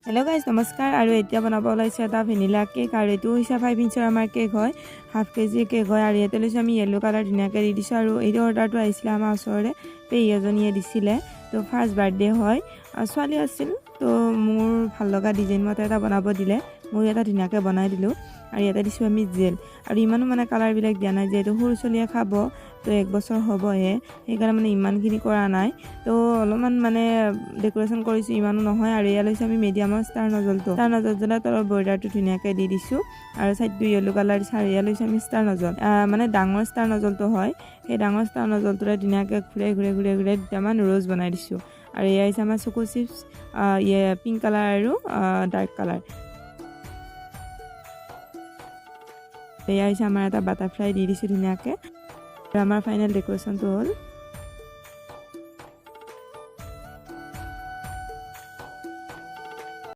hello guys नमस्कार আৰু এতিয়া বনাব ওলাইছে এটা ভেনিলা কেক আৰু এটো হৈছে 5 ইঞ্চৰ আমাৰ কেক হয় হাফ কেজি কেক হয় আৰু ইয়াতে লৈছো আমি ইয়েলো কালাৰ ধুনিয়াকে দি দিছো আৰু এই অৰ্ডাৰটো আহিছিল আমাৰ ওচৰৰে পেহী এজনীয়ে দিছিলে তো ফাৰ্স্ট বাৰ্থডে হয় ছোৱালী আছিল তো মোৰ ভাল লগা ডিজাইন মতে এটা বনাব দিলে মই এটা ধুনিয়াকে বনাই দিলো আৰু ইয়াতে দিছো আমি জেল আৰু ইমানো মানে কালাৰ বিলাক দিয়া নাই যেটো সৰু চলিয়া খাব তো 1 বছৰ হবহে সেইকাৰণে মানে ইমানখিনি কৰা নাই তো অলপমান মানে ডেকোৰেশন কৰিছো ইমানো নহয় আৰু ইয়া লৈছে আমি মিডিয়ামৰ স্টাৰ নজল তলৰ বৰ্ডাৰটো ধুনিয়াকে দি দিছো আৰু সাইডটো ইয়েলো কালাৰ চাৰি ইয়া লৈছে আমি স্টাৰ নজল মানে ডাঙৰ স্টাৰ নজলটো হয় সেই ডাঙৰ স্টাৰ নজলটোৰে ধুনিয়াকে ঘুৰে দুটামান ৰ'জ বনাই দিছো আৰু ইয়া হৈছে আমাৰ চকো চিপস ইয়ে পিংক কালাৰ আৰু ডাৰ্ক কালাৰ এয়া হৈছে আমাৰ এটা বাটাৰফ্লাই দি দিছো ধুনিয়াকে আমাৰ ফাইনাল ডেকোৰেশনটো হ'ল